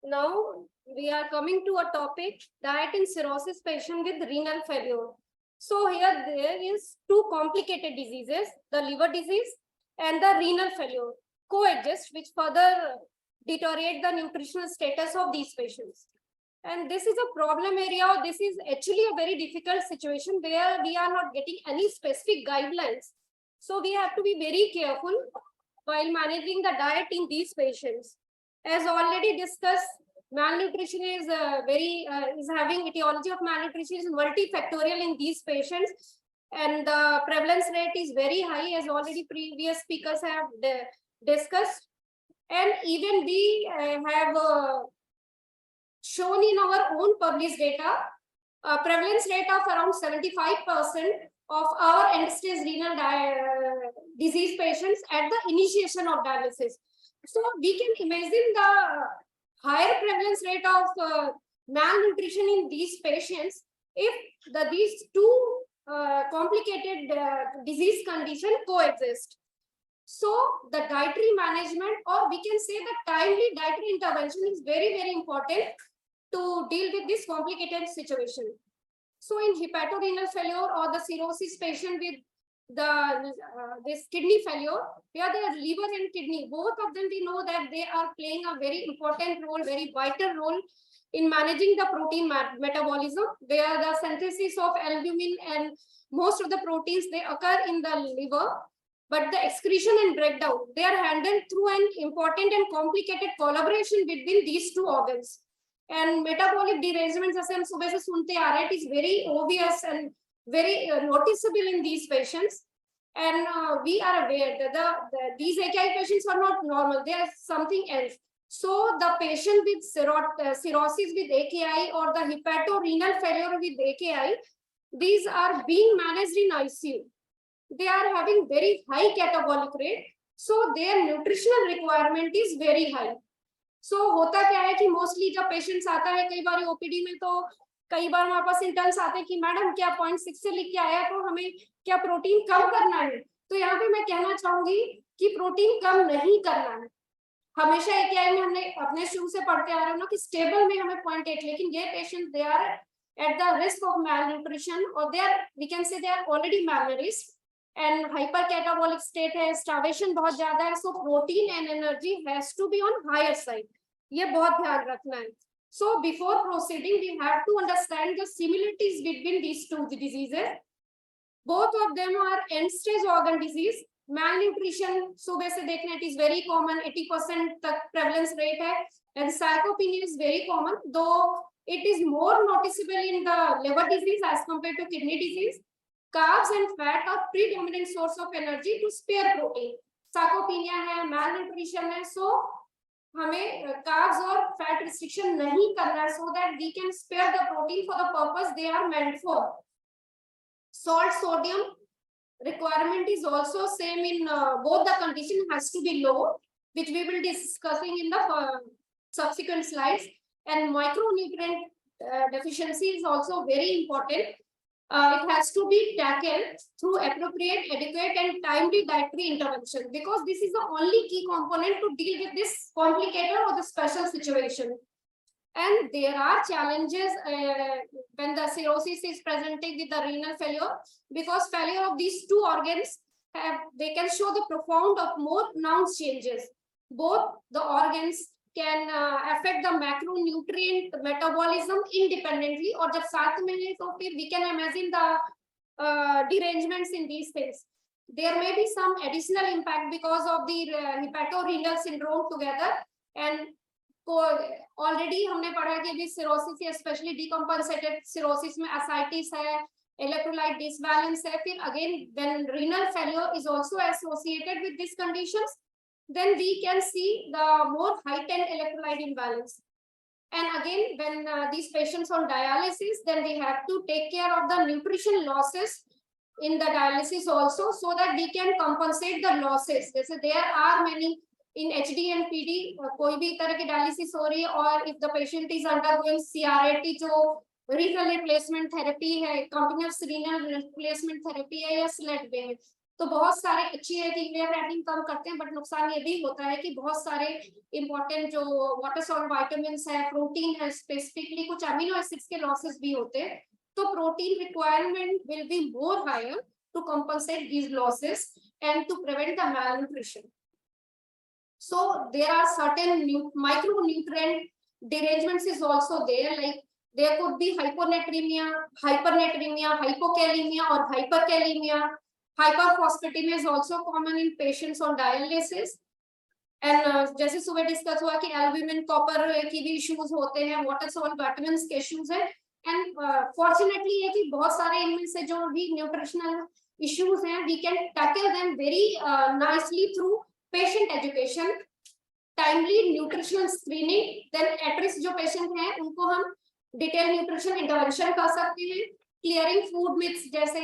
now we are coming to a topic, diet in cirrhosis patient with renal failure. So here there is two complicated diseases, the liver disease and the renal failure coexist, which further deteriorate the nutritional status of these patients. And this is a problem area. This is actually a very difficult situation where we are not getting any specific guidelines. So we have to be very careful while managing the diet in these patients. As already discussed, malnutrition is is having etiology of malnutrition is multifactorial in these patients, and the prevalence rate is very high, as already previous speakers have discussed. And even we have shown in our own published data a prevalence rate of around 75% of our end-stage renal disease patients at the initiation of dialysis. So we can imagine the higher prevalence rate of malnutrition in these patients if these two complicated disease conditions coexist. So the dietary management, or we can say the timely dietary intervention, is very, very important to deal with this complicated situation. So in hepatorenal failure or the cirrhosis patient with this kidney failure, where the liver and kidney, both of them, we know that they are playing a very important role, very vital role in managing the protein metabolism, where the synthesis of albumin and most of the proteins, they occur in the liver, but the excretion and breakdown, they are handled through an important and complicated collaboration between these two organs. And metabolic derangements, जैसे हम सुबह से सुनते आ रहे हैं, it is very obvious and very noticeable in these patients. And we are aware that these AKI patients are not normal; they are something else. So the patient with cirrhosis with AKI or the hepatorenal failure with AKI, these are being managed in ICU. They are having very high catabolic rate, so their nutritional requirement is very high. So होता क्या है कि mostly जब patients आता है कई बार OPD में, तो कई बार हमारे पास इंटर्न्स आते हैं कि मैडम क्या 0.6 से लिख के आया, तो हमें क्या प्रोटीन कम करना है? तो यहाँ पे मैं कहना चाहूंगी कि प्रोटीन कम नहीं करना है। हमेशा AKI में हमने अपने शुरू से पढ़ते आ रहे हो ना कि स्टेबल में हमें 0.8, लेकिन ये patient they are at the risk of malnutrition, और they are, we can say they are already malnourished and hypercatabolic state है, starvation बहुत ज्यादा है, so protein and energy has to be on higher side. ये बहुत ध्यान रखना है. So before proceeding, we have to understand the similarities between these two diseases. Both of them are end-stage organ disease. Malnutrition सुबह से देखना, it is very common, 80% तक prevalence rate है, and sarcopenia is very common, though it is more noticeable in the liver disease as compared to kidney disease. Carbs and fat are predominant source of energy to spare protein. Sarcopenia है, malnutrition है, so हमें carbs और fat restriction नहीं करना है, so that we can spare the protein for the purpose they are meant for. Salt sodium requirement is also same in both the condition, has to be low, which we will discussing in the subsequent slides. And micronutrient deficiency is also very important. It has to be tackled through appropriate, adequate, and timely dietary intervention, because this is the only key component to deal with this complicated or the special situation. And there are challenges when the cirrhosis is presenting with the renal failure, because failure of these two organs they can show the profound of more pronounced changes. Both the organs can affect the macronutrient metabolism independently, or जब साथ में है तो फिर we can imagine the derangements in these things. There may be some additional impact because of the hepatorenal syndrome together, and already हमने पढ़ा कि भी cirrhosis है, especially decompensated cirrhosis में ascites है, electrolyte disbalance है, फिर again when renal failure is also associated with these conditions, then we can see the more heightened electrolyte imbalance. And again, when these patients on dialysis, then we have to take care of the nutrition losses in the dialysis also, so that we can compensate the losses. जैसे there are many in HD and PD, कोई भी तरह की dialysis हो रही है, और if the patient is undergoing CRT, जो renal replacement therapy है, continuous renal replacement therapy है, या SLET है, तो बहुत सारे अच्छी है कि क्रिएटिनिन कम करते हैं, बट नुकसान ये भी होता है कि बहुत सारे इंपॉर्टेंट जो वाटर सॉल्ट विटामिन्स है, प्रोटीन है, स्पेसिफिकली कुछ अमीनो एसिड्स के लॉसेस भी होते हैं, तो protein requirement will be more higher to compensate these losses and to prevent the malnutrition. So there are certain micronutrient derangements is also there, like there could be hyponatremia, hypernatremia, hypokalemia or hyperkalemia. Hyperphosphatemia is also common in patients on dialysis. And जैसे सुबह discuss हुआ कि albumin copper की भी issues होते हैं, water salt vitamins के issues है, एंड फॉर्चुनेटली ये कि बहुत सारे इनमें से जो भी न्यूट्रिशनल इश्यूज हैं we can tackle them very nicely through patient education, timely nutritional screening, then at risk जो पेशेंट हैं उनको हम डिटेल न्यूट्रिशन इंटरवेंशन कर सकते हैं, क्लियरिंग फूड मिक्स, जैसे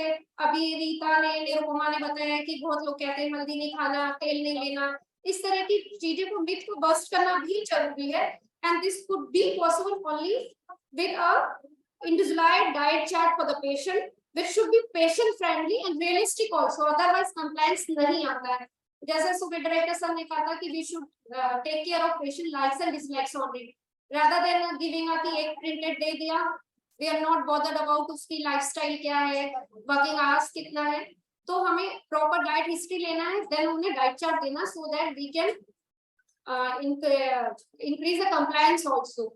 अभी रीता ने, निरुपमा ने बताया कि बहुत लोग कहते हैं हल्दी नहीं खाना, तेल नहीं लेना, इस तरह की चीजें को मिथ को बस्ट करना भी जरूरी है, and this could be possible only with a individualized diet chart for the patient which should be patient friendly and realistic also, otherwise compliance नहीं आता है। जैसे सुबह डायरेक्टर सर ने कहा था कि we should take care of patient likes and dislikes only rather than giving a कि एक printed दे दिया, we are not bothered about उसकी लाइफस्टाइल क्या है, वर्किंग आवर्स कितना है, तो हमें प्रॉपर डाइट हिस्ट्री लेना है, देन उन्हें डाइट चार्ट देना so that we can increase the compliance also.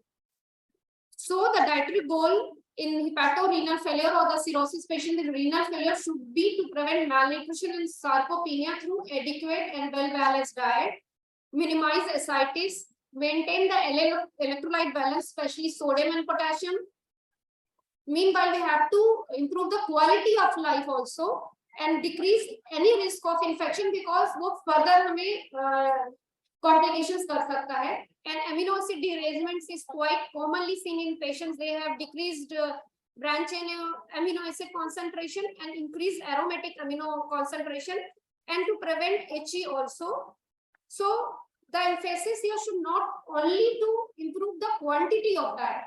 So the dietary goal in hepatorenal failure or the cirrhosis patient with renal failure should be to prevent malnutrition and sarcopenia through adequate and well-balanced diet, minimize ascites, maintain the electrolyte balance, especially sodium and potassium. Meanwhile, we have to improve the quality of life also and decrease any risk of infection because वो further हमें complications कर सकता है. And amino acid derangements is quite commonly seen in patients. They have decreased branch chain amino acid concentration and increased aromatic amino concentration, and to prevent HE also. So the emphasis here should not only to improve the quantity of diet,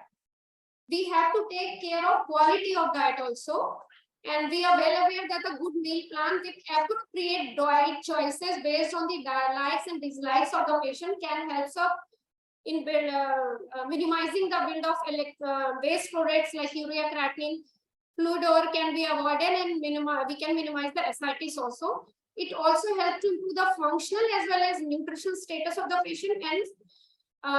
we have to take care of quality of diet also, and we are well aware that a good meal plan with appropriate diet choices based on the likes and dislikes of the patient can help us in minimizing the build of waste products like urea, creatinine, fluid or can be avoided, and we can minimize the ascites also. It also helps to improve the functional as well as nutritional status of the patient, and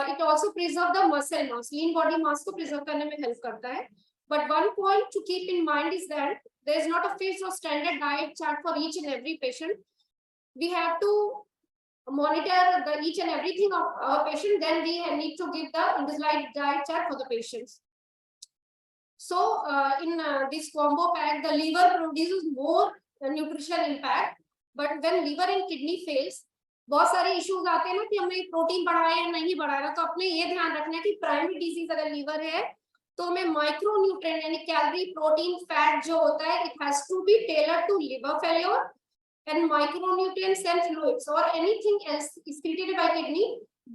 it also preserve the muscle mass, lean body mass को preserve करने में help करता है. But one point to keep in mind is that there is not a fixed or standard diet chart for each and every patient. We have to monitor the each and everything of our patient, then we need to give the individualized diet chart for the patients. So in this combo pack, the liver produces more nutritional impact, but when liver and kidney fails, बहुत सारे issues आते हैं ना कि हमें protein बढ़ाया या नहीं बढ़ाया, तो अपने ये ध्यान रखना है कि प्राइमरी डिजीज अगर लीवर है तो हमें माइक्रो न्यूट्रिएंट यानी कैलोरी, प्रोटीन, फैट जो होता है it has to be tailored to liver failure, and micronutrients and fluids or anything else excreted by kidney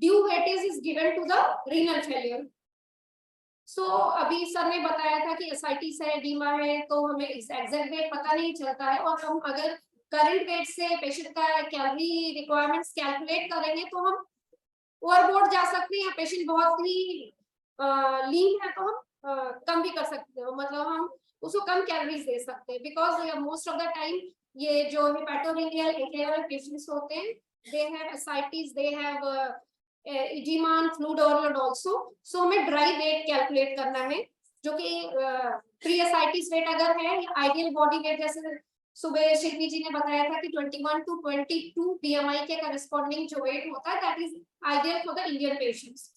due weightage is given to the renal failure. So अभी sir ने बताया था कि ascites है, edema है, तो हमें एग्जैक्ट वेट पता नहीं चलता है, और हम अगर करंट वेट से पेशेंट का कैलोरी रिक्वायरमेंट्स कैलकुलेट करेंगे तो हम ओवरबोर्ड जा सकते हैं, पेशेंट बहुत ही लीन है तो हम कम भी कर सकते हैं, मतलब हम उसको कम कैलोरीज दे सकते हैं, because most of the time ये जो हेपेटोरेनियल एकेवल पेशेंट्स होते हैं they have ascites, they have edema and fluid overload also. So हमें ड्राई वेट कैलकुलेट करना है जो कि प्री ascites वेट अगर है, आइडियल बॉडी वेट जैसे सुबह शिल्पी जी ने बताया था कि 21 to 22 BMI के करस्पॉन्डिंग जो वेट होता है that is ideal for the Indian patients.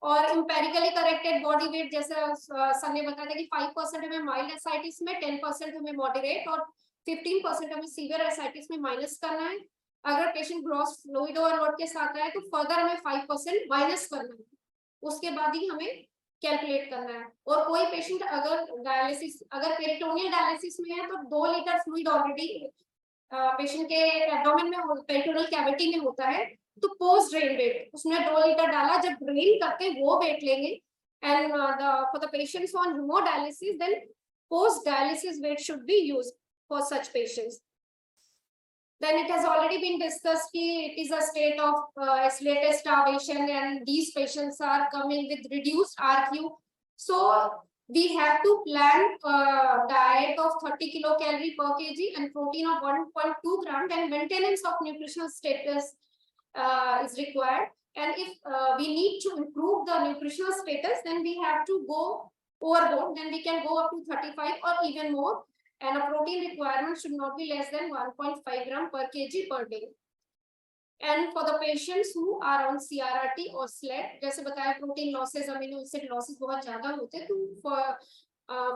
और एम्पेरिकली करेक्टेड बॉडी वेट जैसे सर ने बताया था कि 5% हमें माइल्ड एसाइटिस में, 10% हमें मॉडरेट और 15% हमें सीवियर एसाइटिस में माइनस करना है. अगर पेशेंट ग्रॉस फ्लूइड ओवरलोड के साथ है तो फर्दर हमें 5% माइनस करना है, उसके बाद ही हमें कैलकुलेट करना है. और कोई पेशेंट अगर डायलिसिस, अगर पेरिटोनियल डायलिसिस में है तो 2 लीटर फ्लूइड ऑलरेडी पेशेंट के एब्डोमेन में, पेरिटोनियल कैविटी में होता है, तो पोस्ट ड्रेन वेट उसने 2 लीटर डाला, जब ड्रेन करते वो वेट लेंगे. And for the patients on haemodialysis then post dialysis weight should be used for such patients. Then it has already been discussed that it is a state of isolated starvation, and these patients are coming with reduced RQ. So we have to plan a diet of 30 kilocalorie per kg and protein of 1.2 gram, and maintenance of nutritional status is required. And if we need to improve the nutritional status, then we have to go overboard. Then we can go up to 35 or even more. And a protein requirement should not be less than 1.5 gram per kg per day. And for the patients who are on CRRT or SLED, जैसे बताया protein losses, amino acid losses बहुत ज़्यादा होते हैं, तो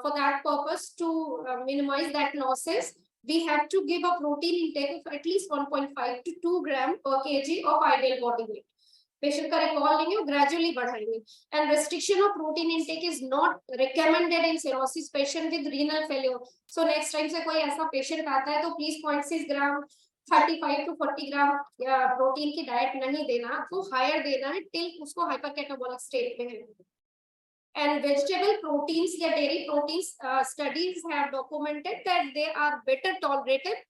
for that purpose to minimize that losses, we have to give a protein intake of at least 1.5 to 2 gram per kg of ideal body weight. Patient का recall लेंगे और gradually बढ़ाएंगे. And restriction of protein intake is not recommended in cirrhosis patient with renal failure. So next time से कोई ऐसा patient आता है तो please 0.6 gram 35 to 40 gram protein की डाइट नहीं देना, तो हायर देना है टिल उसको हाइपरकेटाबोलिक स्टेट में है. And vegetable proteins या dairy proteins, studies have documented that they are better tolerated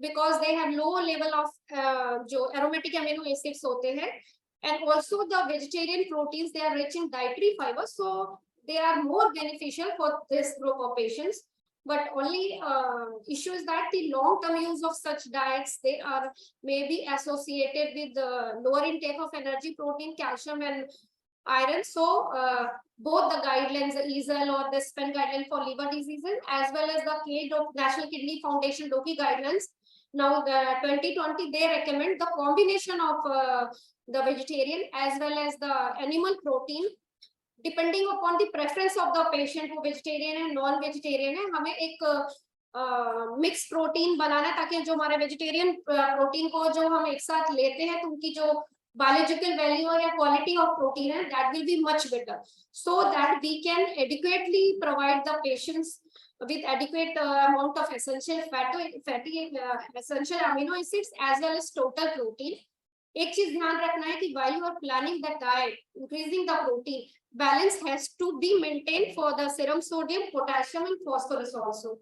because they have low level of जो aromatic amino acids होते हैं. And also the vegetarian proteins, they are rich in dietary fiber, so they are more beneficial for this group of patients. But only issue is that the long-term use of such diets, they are maybe associated with the lower intake of energy, protein, calcium, and iron. So both the guidelines, the EASL or the SPEN guideline for liver diseases, as well as the National Kidney Foundation DOKI guidelines, now the 2020, they recommend the combination of the vegetarian as well as the animal protein, depending upon the preference of the patient. वो vegetarian है, non-vegetarian है, हमें एक mixed protein बनाना है ताकि जो हमारे vegetarian protein को जो हम एक साथ लेते हैं तो उनकी जो biological value या quality of protein है, that will be much better, so that we can adequately provide the patients with adequate amount of essential fatty essential amino acids as well as total protein. एक चीज ध्यान रखना है कि while you are planning the diet, increasing the protein, balance has to be maintained for the serum sodium, potassium, and phosphorus also.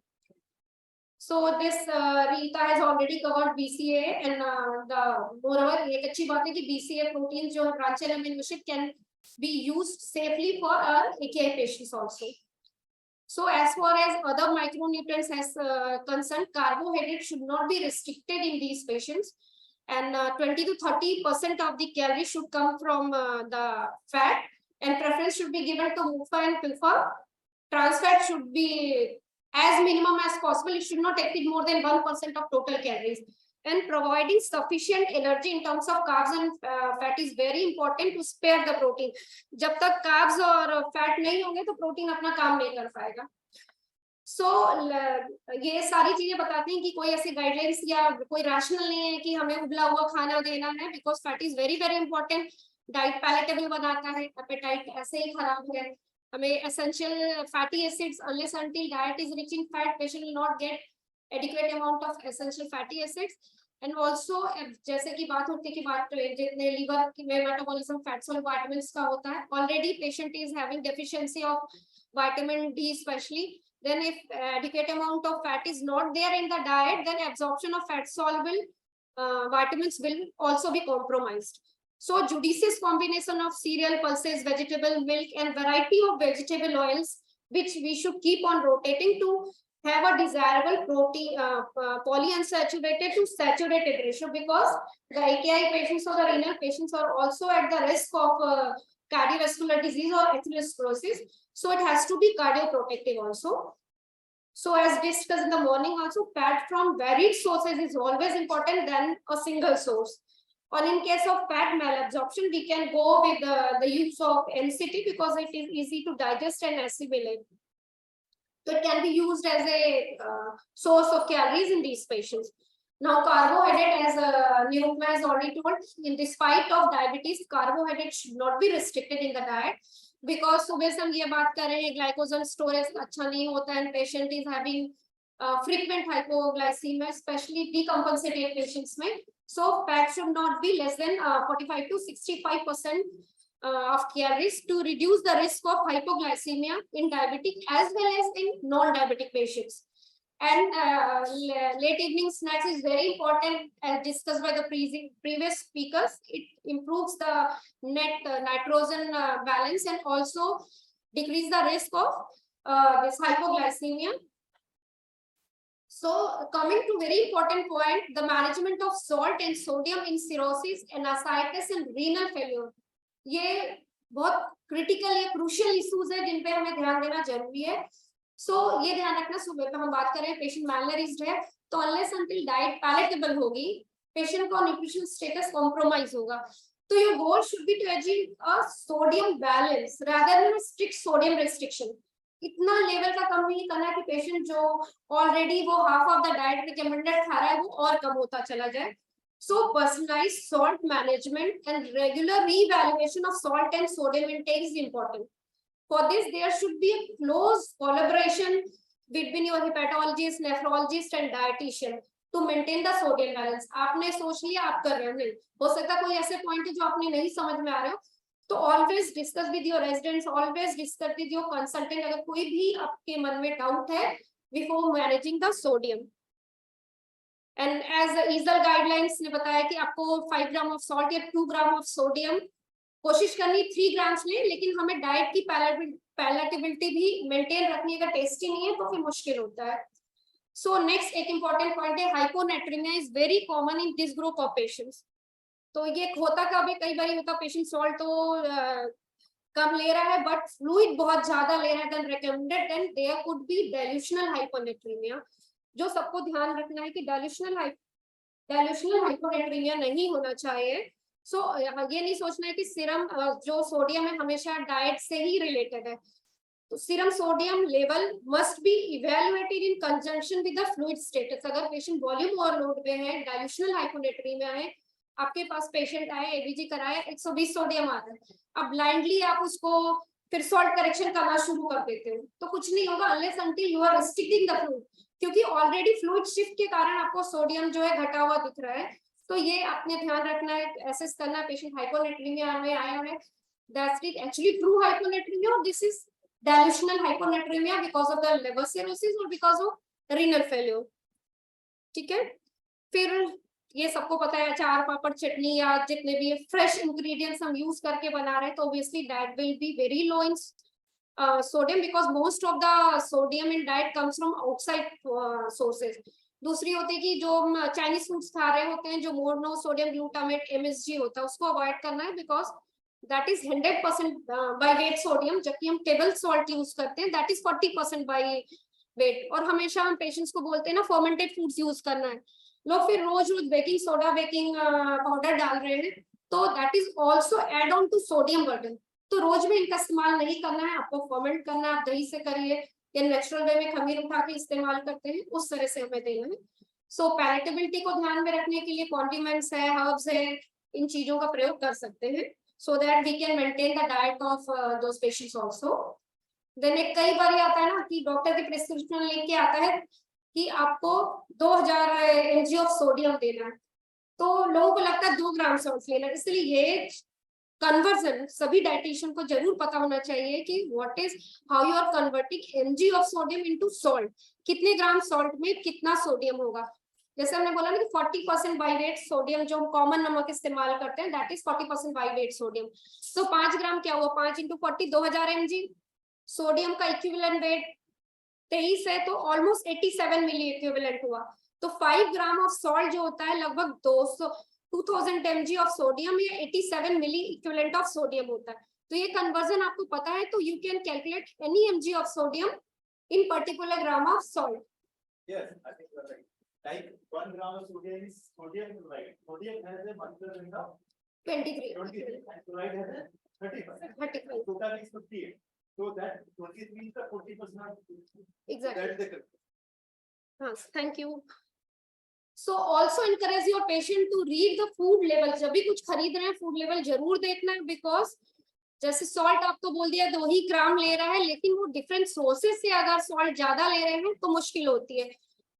So this Rita has already covered BCA, and the moreover एक अच्छी बात है कि BCA proteins जो branched amino acid can be used safely for our AKI patients also. So as far as other micronutrients as concerned, carbohydrates should not be restricted in these patients. And 20 to 30% of the calories should come from the fat, and preference should be given to MUFA and PUFA. Trans fat should be as minimum as possible. It should not exceed more than 1% of total calories. And providing sufficient energy in terms of carbs and fat is very important to spare the protein. जब तक carbs और fat नहीं होंगे तो protein अपना काम नहीं कर पाएगा. So ये सारी चीजें बताते हैं कि कोई ऐसी गाइडलाइंस या कोई रैशनल नहीं है कि हमें उबला हुआ खाना देना है, because fat is very very important. Diet palatable बनाता है, एपेटाइट ऐसे ही खराब है. हमें essential fatty acids, unless until diet is rich in fat, patient will not gate adequate amount of essential fatty acids. And also जैसे कि बात होती है कि बात जितने लीवर में मेटाबॉलिज्म फैट्स और विटामिन्स का होता है, already patient is having deficiency of vitamin D specially. Then if adequate amount of fat is not there in the diet, then absorption of fat soluble vitamins will also be compromised. So judicious combination of cereal, pulses, vegetable milk, and variety of vegetable oils, which we should keep on rotating to have a desirable protein polyunsaturated to saturated ratio, because the AKI patients or the renal patients are also at the risk of cardiovascular disease or atherosclerosis. So it has to be cardioprotective also. So as discussed in the morning also, fat from varied sources is always important than a single source. Or in case of fat malabsorption, we can go with the use of NCT because it is easy to digest and assimilate. So it can be used as a source of calories in these patients. Now carbohydrate, as Nirupma has already told, in despite of diabetes, carbohydrate should not be restricted in the diet. Because सुबह से हम ये बात कर रहे हैं glycogen storage अच्छा नहीं होता है, patient is having frequent hypoglycemia, especially decompensated patients में. So fat should not be less than 45 to 65% of calories to reduce the risk of hypoglycemia in diabetic as well as in non-diabetic patients. And late evening snacks is very important, as discussed by the previous speakers. It improves the net nitrogen balance and also decrease the risk of this hypoglycemia. So coming to very important point, the management of salt and sodium in cirrhosis and ascites and renal failure. ये बहुत critical या crucial issues है जिन पे हमें ध्यान देना जरूरी है. सो ये ध्यान रखना, सुबह पे हम बात करें पेशेंट मैलनरिज्ड है तो अनलेस अंटिल डाइट पैलेटेबल होगी, पेशेंट का न्यूट्रिशन स्टेटस कॉम्प्रोमाइज होगा. तो your goal should be to achieve a sodium balance rather than strict sodium restriction. इतना लेवल का कम नहीं करना कि पेशेंट जो ऑलरेडी वो half of the diet recommended खा रहा है वो और कम होता चला जाए. So personalized salt management and regular reevaluation of salt and sodium intake is important. For this, there should be a close collaboration between your hepatologist, nephrologist and dietitian to maintain the sodium balance. आपने सोच लिया आप कर रहे हो, नहीं हो सकता कोई ऐसे पॉइंट है जो आपने नहीं समझ में आ रहे हो, तो always discuss with your residents, always discuss with your consultant अगर कोई भी आपके मन में डाउट है before managing the sodium. And as EASL guidelines ने बताया कि आपको 5 ग्राम ऑफ सॉल्ट या 2 ग्राम ऑफ सोडियम कोशिश करनी 3 ग्राम्स ले, लेकिन हमें डाइट की पैलेटेबिलिटी भी मेंटेन रखनी. अगर टेस्टी नहीं है तो फिर मुश्किल होता है. सो नेक्स्ट एक इंपॉर्टेंट पॉइंट है, hyponatraemia is very common in this group of patients. तो ये होता कब है, कई बार होता पेशेंट सॉल्ट तो कम ले रहा है बट फ्लूइड बहुत ज्यादा ले रहा है then recommended, then there could be dilutional hyponatraemia. जो सबको ध्यान रखना है कि डाइल्यूशनल हाइपोनेट्रीमिया नहीं होना चाहिए. सो ये नहीं सोचना है कि सीरम जो सोडियम है हमेशा डाइट से ही रिलेटेड है. तो serum sodium level must be evaluated in conjunction with the fluid status. अगर पेशेंट वॉल्यूम ओवरलोड पे है, डाइल्यूशनल हाइपोनेट्रीमिया है, आपके पास पेशेंट आए, एबीजी कराया, 120 सोडियम आ रहा है, अब ब्लाइंडली आप उसको फिर सॉल्ट करेक्शन करना शुरू कर देते हो तो कुछ नहीं होगा unless until you are restricting the fluid, क्योंकि ऑलरेडी फ्लूइड शिफ्ट के कारण आपको सोडियम जो है घटा हुआ दिख रहा है. तो ये आपने ध्यान रखना है, एसेस करना है पेशेंट हाइपोनेट्रीमिया में आए हुए, that's it actually true hyponatraemia और this is dilutional hyponatraemia because of the liver cirrhosis और बिकॉज ऑफ रीनल फेल्योर. ठीक है, फिर ये सबको पता है अचार पापड़ चटनी या जितने भी फ्रेश इंग्रेडिएंट्स हम यूज करके बना रहे हैं तो obviously diet will be very low in sodium because most of the sodium in diet comes from outside sources. दूसरी होती है कि जो हम चाइनीज फूड्स खा रहे होते हैं जो मोनो सोडियम ग्लूटामेट MSG होता है उसको अवॉइड करना है because that is 100% by weight sodium, जबकि हम टेबल सॉल्ट यूज करते हैं दैट इज 40% बाय वेट. और हमेशा हम पेशेंट्स को बोलते हैं ना फर्मेंटेड फूड्स यूज करना है, लोग फिर रोज रोज बेकिंग सोडा बेकिंग पाउडर डाल रहे हैं तो that is also add on to sodium burden. तो रोज में इनका इस्तेमाल नहीं करना है, आपको फर्मेंट करना है, आप दही से करिए या नेचुरल वे में खमीर उठा के इस्तेमाल करते हैं उस तरह से हमें देना है. सो पैलेटेबिलिटी को ध्यान में रखने के लिए कॉन्डिमेंट्स है, हर्ब्स है, इन चीजों का प्रयोग कर सकते हैं so that we can maintain the diet of those patients also. Then एक कई बार आता है ना कि डॉक्टर की प्रिस्क्रिप्शन लेके आता है कि आपको 2000 mg ऑफ सोडियम देना है, तो लोगों को लगता है 2 ग्राम सॉल्ट लेना है. इसलिए ये कन्वर्जन सभी डाइटिशियन को जरूर पता होना चाहिए कि what is how you are converting mg of sodium into salt, कितने ग्राम सॉल्ट में कितना सोडियम होगा. जैसे हमने बोला ना कि 40% बाय वेट सोडियम जो हम कॉमन नमक इस्तेमाल करते हैं that is 40% by weight sodium. तो 5 ग्राम क्या हुआ, 5 × 40 2000 mg. सोडियम का इक्विवेलेंट वेट 23 है तो ऑलमोस्ट 87 मिली इक्विवेलेंट हुआ. तो 5 ग्राम ऑफ सॉल्ट जो होता है लगभग 2000 mg ऑफ सोडियम या 87 मिली इक्विवेलेंट ऑफ सोडियम होता है. तो ये कन्वर्जन आपको पता है तो you can calculate any mg of sodium in particular gram of salt. Yes, I think you are right. Like 1 gram of sodium is sodium chloride. Sodium has a molecular weight of 23 and chloride has a 35. 35 Total is 58. So that 23 is the 40% of exactly. that is the correct. Thank you. So also encourage your patient to read the food label. जब भी कुछ खरीद रहे हैं food level जरूर देखना है because जैसे सॉल्ट आपको बोल दिया 2 ही ग्राम ले रहा है लेकिन वो डिफरेंट सोर्सेस से अगर सॉल्ट ज्यादा ले रहे हैं तो मुश्किल होती है.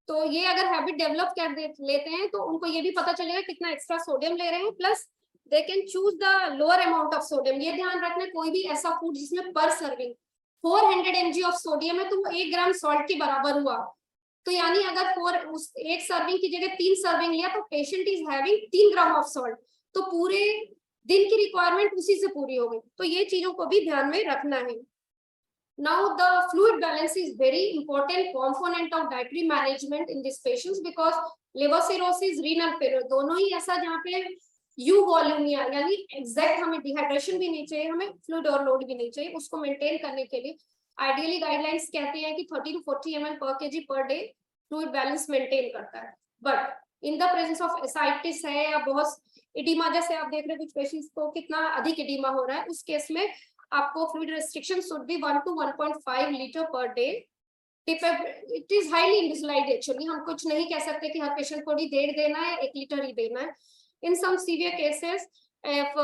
तो ये अगर हैबिट डेवलप कर लेते हैं तो उनको ये भी पता चलेगा कितना एक्स्ट्रा सोडियम ले रहे हैं, plus they can choose the lower amount of sodium. ये ध्यान रखना कोई भी ऐसा फूड जिसमें पर सर्विंग 400 mg ऑफ सोडियम है तो वो 1 ग्राम सॉल्ट के बराबर हुआ, तो यानी अगर उस एक सर्विंग की जगह 3 सर्विंग लिया तो patient is having 3 gram of salt, तो पूरे दिन की रिक्वायरमेंट उसी से पूरी हो गई। तो ये चीजों को भी ध्यान में रखना है। Now the fluid balance is very important component of dietary management in these patients because liver cirrhosis, renal failure दोनों ही ऐसा जहाँ पे यू वॉल्यूमिया यानी एग्जैक्ट हमें डिहाइड्रेशन भी नहीं चाहिए, हमें फ्लूइड ओवरलोड भी नहीं चाहिए, उसको मेंटेन करने के लिए आइडियली गाइडलाइंस कहते हैं कि 30 to 40 ml per kg per day fluid balance maintain करता है। But in the presence of ascites है या बहुत इडीमा, जैसे आप देख रहे हैं कुछ पेशेंट्स को कितना अधिक इडीमा हो रहा है, उस केस में आपको fluid restriction should be 1 to 1.5 litre per day. It is highly individualised actually, हम कुछ नहीं कह सकते कि हर पेशेंट को ही 1.5 देना है, 1 लीटर ही देना है। In some severe cases if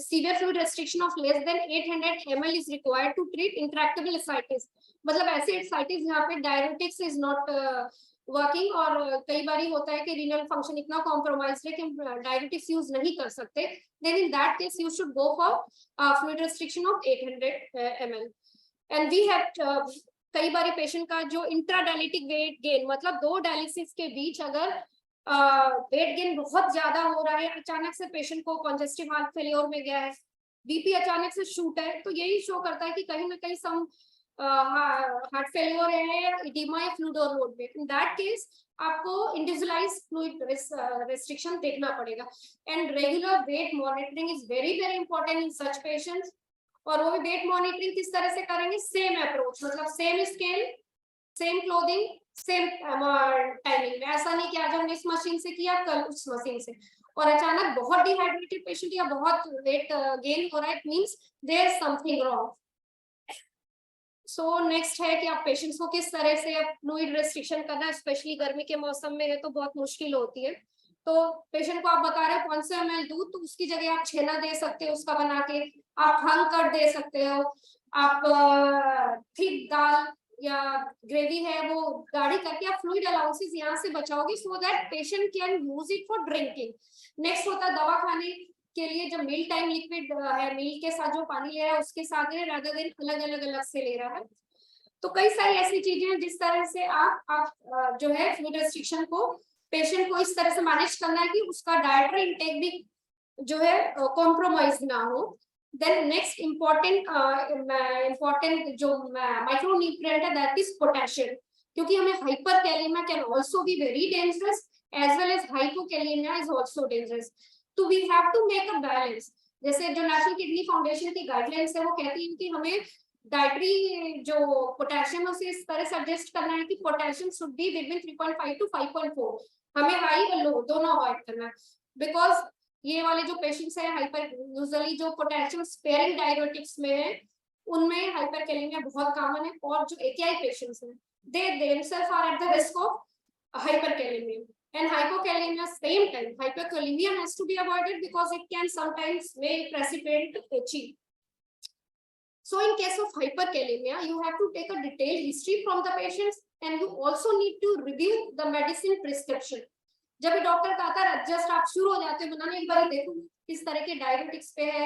severe fluid restriction of less than 800 ml is required to treat intractable ascites, मतलब ऐसे ascites जहाँ पे diuretics is not वर्किंग, और कई बार होता है कि रीनल फंक्शन इतना कॉम्प्रोमाइज है कि डायबिटिक्स यूज नहीं कर सकते, then in that case you should go for fluid restriction of 800 ml। And we have कई बार पेशेंट का जो इंट्राडायलिटिक वेट गेन, मतलब 2 डायलिसिस के बीच अगर वेट गेन बहुत ज्यादा हो रहा है, अचानक से पेशेंट को कंजेस्टिव हार्ट फेलियर में गया है, बीपी अचानक से शूट है, तो यही शो करता है कि कहीं ना कहीं सम हार्ट फेलियर है, इडीमा या फ्लूइड ओवरलोड में। इन दैट केस आपको इंडिविजुअलाइज्ड फ्लूइड रेस्ट्रिक्शन देखना पड़ेगा। And regular weight monitoring is very very important in such patients. और वो भी वेट मॉनिटरिंग किस तरह से करेंगे, सेम अप्रोच, मतलब same scale, same clothing, same timing में। ऐसा नहीं कि आज हमने इस मशीन से किया कल उस मशीन से, और अचानक बहुत डिहाइड्रेटेड पेशेंट या बहुत वेट गेन हो रहा है, it means there is something wrong. So next है कि आप पेशेंट्स को किस तरह से फ्लूइड रेस्ट्रिक्शन करना, स्पेशली गर्मी के मौसम में है तो बहुत मुश्किल होती है। तो पेशेंट को आप बता रहे हो 500 ml दूध, तो उसकी जगह आप छेना दे सकते हो उसका बना के, आप हंग कट दे सकते हो, आप थिक दाल या ग्रेवी है वो गाढ़ी करके आप फ्लूइड अलाउंसेस यहाँ से बचाओगे, so that patient can use it for drinking. Next होता है दवा खाने के लिए, जब मील टाइम लिक्विड है, मील के साथ जो पानी ले रहा है उसके साथ है, रादर देन अलग से ले रहा है। तो कई सारी ऐसी चीजें हैं जिस तरह से आप जो है फ्लूइड रेस्ट्रिक्शन को पेशेंट को इस तरह से मैनेज करना है कि उसका डाइटरी इंटेक भी जो है कॉम्प्रोमाइज ना हो। देन नेक्स्ट इम्पोर्टेंट जो माइक्रोन्यूट्रिएंट है दैट इज पोटेशियम, क्योंकि हमें hyperkalaemia can also be very dangerous as well as hypokalaemia is also dangerous. तो we have to make a balance. जैसे जो नेशनल किडनी फाउंडेशन की गाइडलाइंस है वो कहती है कि हमें डाइटरी जो पोटेशियम उसे इस तरह से एडजस्ट करना है कि potassium should be between 3.5 to 5.4, हमें हाई और लो दोनों अवॉइड करना है। बिकॉज ये वाले जो पेशेंट्स है हाइपर, यूजुअली जो पोटेशियम स्पेयरिंग डायबिटिक्स में है उनमें हाइपरकैलेमिया बहुत कॉमन है, और जो एकेआई पेशेंट्स हैं they themselves are at the risk of hyperkalemia and hypokalemia. Same time hyperkalemia has to be avoided because it can sometimes may precipitate HE. So in case of hyperkalemia you have to take a detailed history from the patients and you also need to review the medicine prescription. जब भी doctor कहता है just आप शुरू हो जाते हो बनाने, एक बार देखो किस तरह के डायबिटिक्स पे है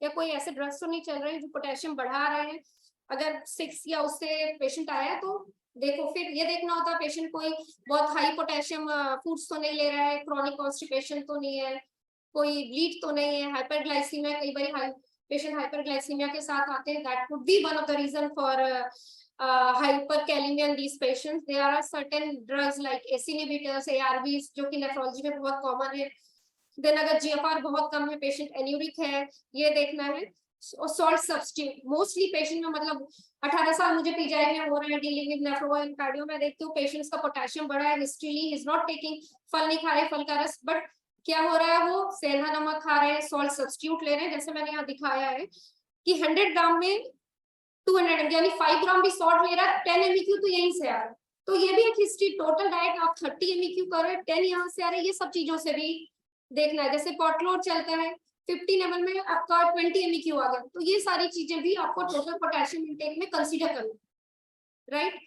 या कोई ऐसे ड्रग्स तो नहीं चल रहे हैं जो पोटेशियम बढ़ा रहे हैं। अगर 6 या उससे पेशेंट आया है तो देखो, फिर ये देखना होता है पेशेंट कोई बहुत हाई पोटेशियम फूड्स तो नहीं ले रहा है, क्रॉनिक कॉन्स्टिपेशन तो नहीं है, कोई ब्लीड तो नहीं है, हाइपरग्लाइसीमिया, कई बार पेशेंट हाइपरग्लाइसीमिया के साथ आते हैं, that could be one of the reason for hyperkalemia in these patients. There are certain drugs like ACE inhibitors, ARBs जो कि नेफ्रोलॉजी में बहुत कॉमन है। देन अगर GFR बहुत कम है, पेशेंट एन्यूरिक है, ये देखना है। और सॉल्ट सब्स्टिट्यूट मोस्टली पेशेंट में, मतलब 18 साल मुझे पीजीआई में हो रहे हैं dealing with nephro and cardio, में देखती हूँ पेशेंट्स का पोटेशियम बढ़ा है, हिस्ट्रीली इज नॉट टेकिंग, फल नहीं खा रहे फल का रस, बट क्या हो रहा है वो सेंधा नमक खा रहे हैं, सॉल्ट सब्स्टिट्यूट ले रहे हैं। जैसे मैंने यहाँ दिखाया है कि 100 ग्राम में 200 यानी 5 ग्राम भी सॉल्ट ले रहा है, 10 MEQ तो यहीं से आ रहा है। तो ये भी एक हिस्ट्री, टोटल डाइट आप 30 MEQ कर रहे हैं, 10 यहाँ से आ रहे हैं, ये सब चीजों से भी देखना है। जैसे पॉटलोड चलता है 15 ml में आपका 20 MEQ आ गया, तो ये सारी चीजें भी आपको टोटल पोटेशियम इंटेक में कंसीडर करना, राइट।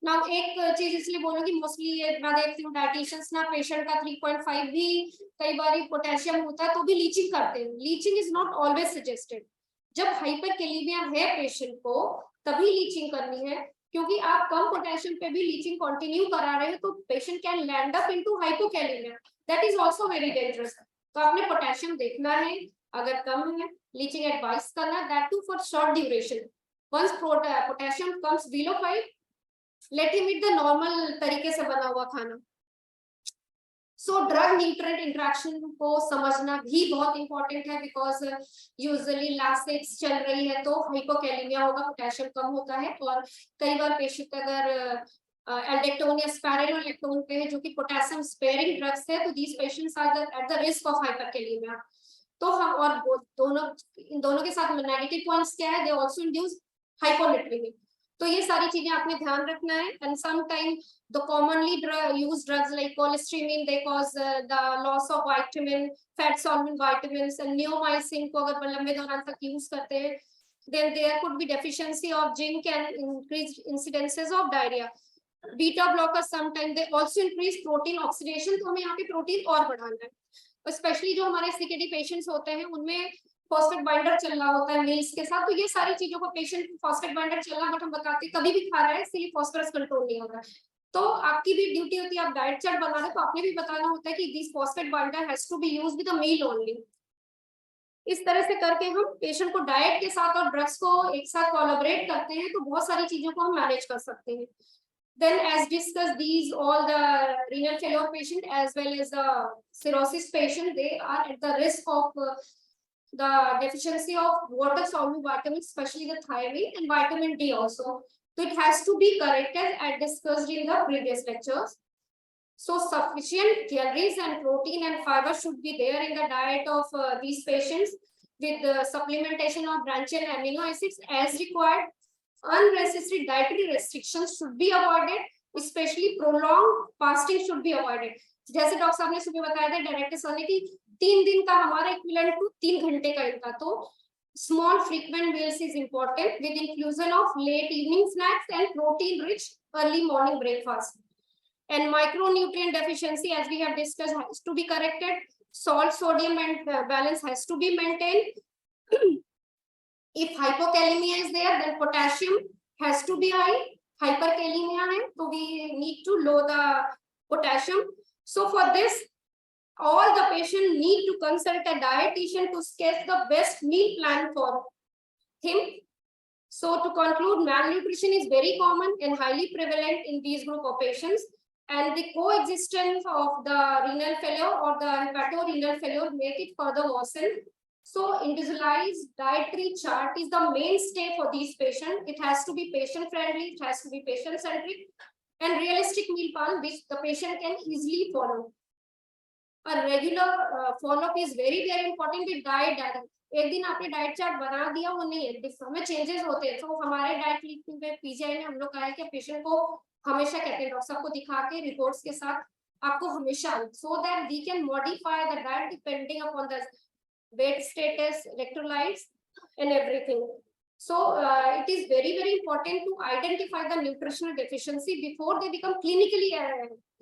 नाउ एक चीज इसलिए बोलूंगी, मोस्टली ये मैं देखती हूँ डाइटिशियंस ना पेशेंट का 3.5 भी कई बार पोटेशियम होता है तो भी लीचिंग करते हैं। Leaching is not always suggested. जब हाइपरकैलेमिया है पेशेंट को तभी लीचिंग करनी है, क्योंकि आप कम पोटेशियम पे भी लीचिंग कंटिन्यू करा रहे हो तो patient can land up into hypokalaemia, that is also very dangerous. तो आपने पोटेशियम देखना है, अगर कम है लीचिंग एडवाइस करना, that too for short duration. Once potassium comes below 5, let him eat the normal तरीके से बना हुआ खाना। सो ड्रग न्यूट्रिएंट इंटरेक्शन को समझना भी बहुत इंपॉर्टेंट है, बिकॉज यूजुअली लासेक्स चल रही है तो हाइपोकैलेमिया होगा, पोटेशियम कम होता है। और कई बार पेशेंट अगर एल्डेक्टोन या स्पाइरोलेक्टोन पे है जो कि पोटेशियम स्पेयरिंग ड्रग्स है, तो these patients are at the risk of hyperkalaemia. तो हम और दोनों इन दोनों के साथ नेगेटिव पॉइंट्स क्या है, दे आल्सो इंड्यूस हाइपोनेट्रिमिया। तो ये सारी चीजें आपने ध्यान रखना है। And some time the commonly used drugs like cholestyramine, they cause the loss of vitamin, fat soluble vitamins, and neomycin को अगर लंबे दौरान तक यूज करते हैं, then there could be deficiency of zinc and increased incidences of diarrhea. Beta blockers sometimes they also increase protein oxidation, तो हमें यहाँ पे प्रोटीन और बढ़ाना है। स्पेशली जो हमारे CKD पेशेंट्स होते हैं उनमें फॉस्फेट बाइंडर चल रहा होता है मील्स के साथ, तो ये सारी चीजों को पेशेंट फॉस्फेट बाइंडर चल रहा, बट हम बताते कभी भी खा रहा है इसलिए फॉस्फोरस कंट्रोल नहीं हो रहा है। तो आपकी भी ड्यूटी होती है, आप डाइट चार्ट बना रहे तो आपने भी बताना होता है कि this phosphate binder has to be used with the meal only. इस तरह से करके हम पेशेंट को डाइट के साथ और ड्रग्स को एक साथ कोलैबोरेट करते हैं तो बहुत सारी चीजों को हम मैनेज कर सकते हैं। Then as discussed, these all the renal failure patient as well as the cirrhosis patient, they are at the risk of the deficiency of water soluble vitamins, especially the thiamine and vitamin D also. So it has to be corrected as discussed in the previous lectures. So sufficient calories and protein and fiber should be there in the diet of these patients with the supplementation of branched amino acids as required. Unnecessary dietary restrictions should be avoided, especially prolonged fasting should be avoided. जैसे doctor साहब ने सुबह बताया था direct सोने की 3 दिन का हमारा इक्विवेलेंट टू 3 घंटे का इनका, तो small frequent meals is important with inclusion of late evening snacks and protein rich early morning breakfast. And micronutrient deficiency, as we have discussed, has to be corrected. Salt sodium and balance has to be maintained. If hypokalemia is there, then potassium has to be high. Hyperkalemia hai, so we need to lower the potassium. So for this, all the patient need to consult a dietitian to sketch the best meal plan for him. So to conclude, malnutrition is very common and highly prevalent in these group of patients, and the coexistence of the renal failure or the hepatorenal failure make it further worsen. So individualized dietary chart is the mainstay for these patients. It has to be patient friendly, it has to be patient centric and realistic meal plan which the patient can easily follow. A regular follow-up is very important with diet data. एक दिन आपने diet chart बना दिया वो नहीं है, हमें changes होते हैं। तो हमारे डाइट लिखने पे पीजीआई में हम लोग कहा है कि पेशेंट को हमेशा कहते हैं डॉक्टर साहब को दिखा के रिपोर्ट्स के साथ आपको हमेशा, so that we can modify the diet depending upon the weight status, electrolytes and everything. So it is very important to identify the nutritional deficiency before they become clinically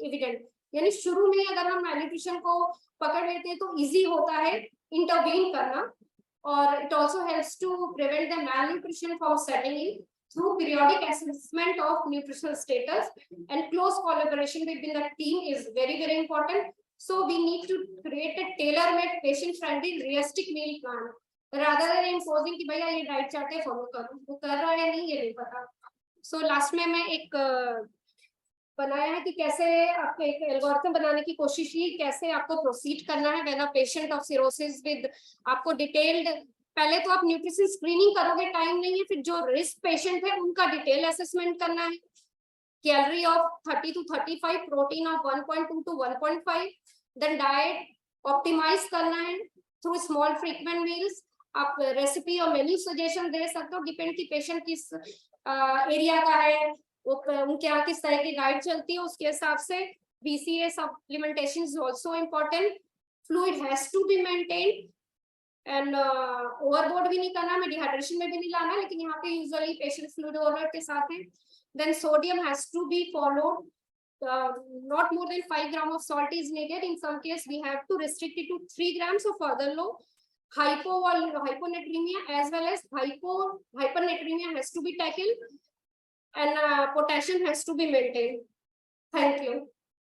evident. यानी शुरू में अगर हम malnutrition को पकड़ लेते हैं तो easy होता है intervene करना, और it also helps to prevent the malnutrition from setting in through periodic assessment of nutritional status, and close collaboration within the team is very important. So we need to create a tailor-made, patient-friendly, realistic meal plan rather than imposing कि भैया ये diet chart है follow करो, वो कर रहा है नहीं ये नहीं पता। So लास्ट में मैं एक बनाया है कि कैसे आपको एक एल्गोरिथम बनाने की कोशिश की, कैसे आपको प्रोसीड करना है when a patient of cirrhosis with, आपको डिटेल्ड पहले तो आप न्यूट्रिशन स्क्रीनिंग करोगे, टाइम नहीं है, फिर जो रिस्क पेशेंट है उनका डिटेल असेसमेंट करना है, calorie of 30 to 35, protein of 1.2 to 1.5, then diet optimize करना है थ्रू स्मॉल फ्रीक्वेंट मील्स। आप रेसिपी और मेन्यू सजेशन दे सकते हो, डिपेंड की पेशेंट किस एरिया का है, वो उनके यहाँ किस तरह की डाइट चलती है उसके हिसाब से। BCA supplementation is also important. Fluid has to be maintained and overboard भी नहीं करना, में डिहाइड्रेशन में भी नहीं लाना, लेकिन यहाँ पे यूजुअली पेशेंट फ्लूइड ओवरलोड के साथ है। Then sodium has to be followed. Not more than 5 grams of salt is needed. In some case, we have to restrict it to 3 grams or further low. Hyponatremia as well as hypernatremia has to be tackled. and potassium has to be maintained. Thank you.